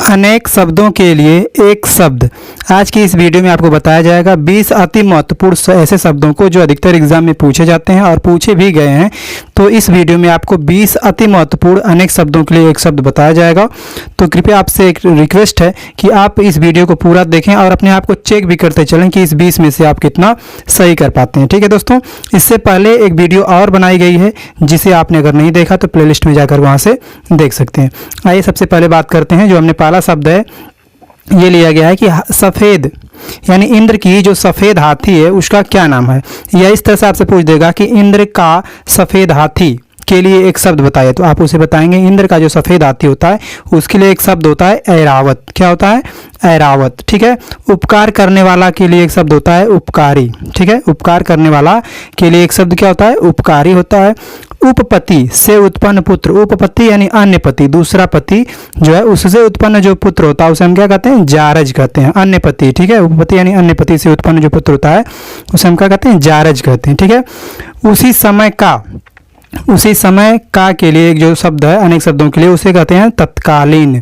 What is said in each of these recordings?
अनेक शब्दों के लिए एक शब्द। आज की इस वीडियो में आपको बताया जाएगा 20 अति महत्वपूर्ण ऐसे शब्दों को जो अधिकतर एग्जाम में पूछे जाते हैं और पूछे भी गए हैं। तो इस वीडियो में आपको 20 अति महत्वपूर्ण अनेक शब्दों के लिए एक शब्द बताया जाएगा। तो कृपया आपसे एक रिक्वेस्ट है कि आप इस वीडियो को पूरा देखें और अपने आप को चेक भी करते चलें कि इस 20 में से आप कितना सही कर पाते हैं। ठीक है दोस्तों, इससे पहले एक वीडियो और बनाई गई है जिसे आपने अगर नहीं देखा तो प्लेलिस्ट में जाकर वहाँ से देख सकते हैं। आइए सबसे पहले बात करते हैं। जो हमने पहला शब्द है ये लिया गया है कि सफ़ेद, यानी इंद्र की जो सफ़ेद हाथी है उसका क्या नाम है। या इस तरह से आपसे पूछ देगा कि इंद्र का सफ़ेद हाथी के लिए एक शब्द बताइए, तो आप उसे बताएंगे इंद्र का जो सफ़ेद हाथी होता है उसके लिए एक शब्द होता है ऐरावत। क्या होता है? ऐरावत। ठीक है। उपकार करने वाला के लिए एक शब्द होता है उपकारी। ठीक है। उपकार करने वाला के लिए एक शब्द क्या होता है? उपकारी होता है। उपपति से उत्पन्न पुत्र, उपपति यानी अन्य पति, दूसरा पति जो है उससे उत्पन्न जो पुत्र होता है उसे हम क्या कहते हैं? जारज कहते हैं। अन्य पति। ठीक है। उपपति यानी अन्य पति से उत्पन्न जो पुत्र होता है उसे हम क्या कहते हैं? जारज कहते हैं। ठीक है। उसी समय का, उसी समय का के लिए एक जो शब्द है अनेक शब्दों के लिए उसे कहते हैं तत्कालीन।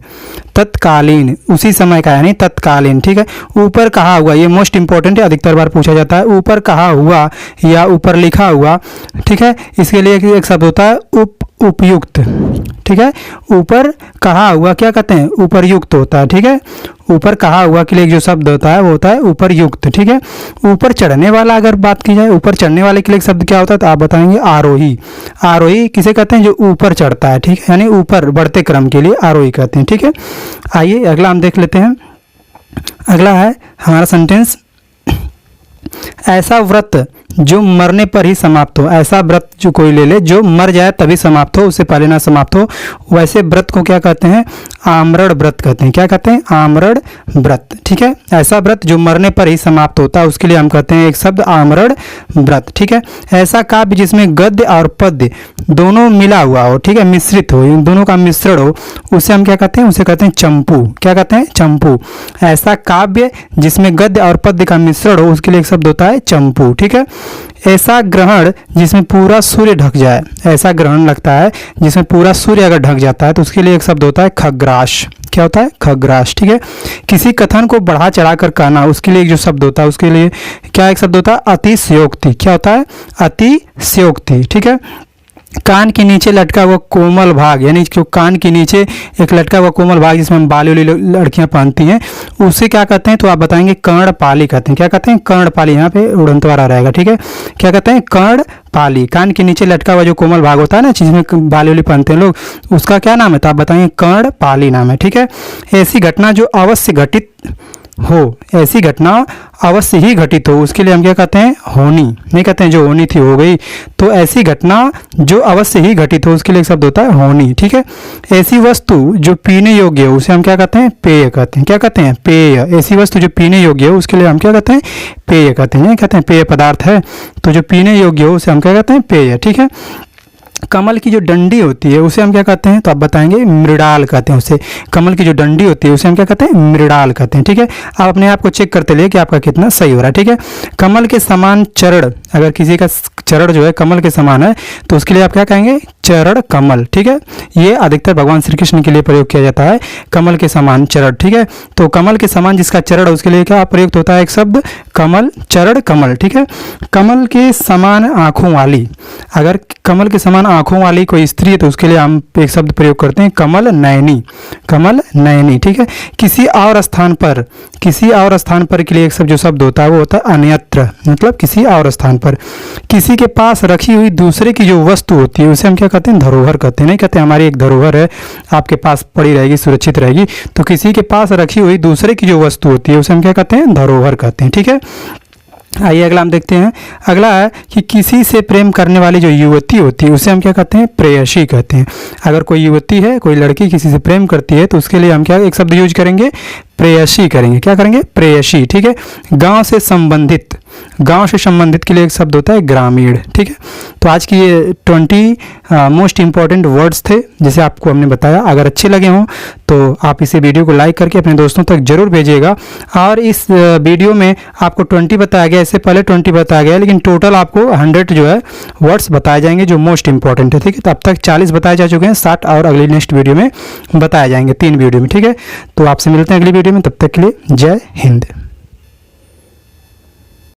तत्कालीन, उसी समय का यानी तत्कालीन। ठीक है। ऊपर कहा हुआ, ये मोस्ट इंपॉर्टेंट है, अधिकतर बार पूछा जाता है। ऊपर कहा हुआ या ऊपर लिखा हुआ। ठीक है। इसके लिए एक शब्द होता है उपयुक्त। ठीक है। ऊपर कहा हुआ क्या कहते हैं? उपरयुक्त होता है। ठीक है। ऊपर कहा हुआ के लिए जो शब्द होता है वो होता है उपरयुक्त। ठीक है। ऊपर चढ़ने वाला, अगर बात की जाए ऊपर चढ़ने वाले के लिए शब्द क्या होता है तो आप बताएंगे आरोही। आरोही किसे कहते हैं? जो ऊपर चढ़ता है। ठीक है। यानी ऊपर बढ़ते क्रम के लिए आरोही कहते हैं। ठीक है। आइए अगला हम देख लेते हैं। अगला है हमारा सेंटेंस, ऐसा व्रत जो मरने पर ही समाप्त हो। ऐसा व्रत जो कोई ले ले जो मर जाए तभी समाप्त हो, उससे पहले ना समाप्त हो, वैसे व्रत को क्या कहते हैं? आमरण व्रत कहते हैं। क्या कहते हैं? आमरण व्रत। ठीक है। ऐसा व्रत जो मरने पर ही समाप्त होता है उसके लिए हम कहते हैं एक शब्द आमरण व्रत। ठीक है। ऐसा काव्य जिसमें गद्य और पद्य दोनों मिला हुआ हो, ठीक है, मिश्रित हो, इन दोनों का मिश्रण हो, उसे हम क्या कहते हैं? उसे कहते हैं चंपू। क्या कहते हैं? चंपू। ऐसा काव्य जिसमें गद्य और पद्य का मिश्रण हो उसके लिए एक शब्द होता है चंपू। ठीक है। ऐसा ग्रहण जिसमें पूरा सूर्य ढक जाए, ऐसा ग्रहण लगता है जिसमें पूरा सूर्य अगर ढक जाता है तो उसके लिए एक शब्द होता है खग्रास। क्या होता है? खग्रास। ठीक है। किसी कथन को बढ़ा चढ़ाकर कहना, उसके लिए एक जो शब्द होता है उसके लिए क्या एक शब्द होता है? अतिशयोक्ति। क्या होता है? अतिशयोक्ति। ठीक है। कान के नीचे लटका हुआ कोमल भाग, यानी जो कान के नीचे एक लटका हुआ कोमल भाग जिसमें हम बाली वाली लड़कियां पहनती हैं उसे क्या कहते हैं? तो आप बताएंगे कर्णपाली कहते हैं। क्या कहते हैं? कर्णपाली। यहाँ पे उड़नतवारा रहेगा। ठीक है। क्या कहते हैं? कर्णपाली। कान के नीचे लटका हुआ जो कोमल भाग होता है ना जिसमें बाली वाली पहनते हैं लोग, उसका क्या नाम है? तो आप बताएंगे कर्णपाली नाम है। ठीक है। ऐसी घटना जो अवश्य घटित हो, ऐसी घटना अवश्य ही घटित हो, उसके लिए हम क्या कहते हैं? होनी। नहीं कहते हैं जो होनी थी हो गई, तो ऐसी घटना जो अवश्य ही घटित हो उसके लिए एक शब्द होता है होनी। ठीक है। ऐसी वस्तु जो पीने योग्य हो उसे हम क्या कहते हैं? पेय कहते हैं। क्या कहते हैं? पेय। ऐसी वस्तु जो पीने योग्य हो उसके लिए हम क्या कहते हैं? पेय कहते हैं। नहीं कहते हैं पेय पदार्थ है, तो जो पीने योग्य हो उसे हम क्या कहते हैं? पेय। ठीक है। कमल की जो डंडी होती है उसे हम क्या कहते हैं? तो आप बताएंगे मृडाल कहते हैं उसे। कमल की जो डंडी होती है उसे हम क्या कहते हैं? मृडाल कहते हैं। ठीक है। आप अपने आप को चेक करते लिए कि आपका कितना सही हो रहा है। ठीक है। कमल के समान चरण, अगर किसी का चरण जो है कमल के समान है तो उसके लिए आप क्या कहेंगे? चरण कमल। ठीक है। ये अधिकतर भगवान श्री कृष्ण के लिए प्रयोग किया जाता है, कमल के समान चरण। ठीक है। तो कमल के समान जिसका चरण उसके लिए क्या प्रयुक्त होता है? एक शब्द कमल, चरण कमल। ठीक है। कमल के समान आंखों वाली, अगर कमल के समान आंखों वाली कोई स्त्री है तो उसके लिए हम एक शब्द प्रयोग करते हैं कमल नयनी। कमल नयनी। ठीक है। किसी और स्थान पर, किसी और स्थान पर के लिए एक शब्द जो शब्द होता है वो होता है अन्यत्र, मतलब किसी और स्थान पर। किसी के पास रखी हुई दूसरे की जो वस्तु होती है उसे हम क्या कहते हैं? धरोहर कहते हैं। नहीं कहते हमारी एक धरोहर है आपके पास पड़ी रहेगी, सुरक्षित रहेगी, तो किसी के पास रखी हुई दूसरे की जो वस्तु होती है उसे हम क्या कहते हैं? धरोहर कहते हैं। ठीक है। आइए अगला हम देखते हैं। अगला है कि किसी से प्रेम करने वाली जो युवती होती है उसे हम क्या कहते हैं? प्रेयसी कहते हैं। अगर कोई युवती है, कोई लड़की किसी से प्रेम करती है तो उसके लिए हम क्या एक शब्द यूज करेंगे? प्रेयसी करेंगे। क्या करेंगे? प्रेयसी। ठीक है। गांव से संबंधित, गांव से संबंधित के लिए एक शब्द होता है ग्रामीण। ठीक है, तो आज की ये 20 मोस्ट इंपॉर्टेंट वर्ड्स थे जिसे आपको हमने बताया। अगर अच्छे लगे हों तो आप इसे वीडियो को लाइक करके अपने दोस्तों तक जरूर भेजिएगा। और इस वीडियो में आपको 20 बताया गया, इससे पहले 20 बताया गया, लेकिन टोटल आपको 100 जो है वर्ड्स बताए जाएंगे जो मोस्ट इंपॉर्टेंट है। ठीक है, तो अब तक 40 बताए जा चुके हैं, 60 और अगली नेक्स्ट वीडियो में बताए जाएंगे, 3 वीडियो में। ठीक है, तो आपसे मिलते हैं अगली वीडियो में, तब तक के लिए जय हिंद।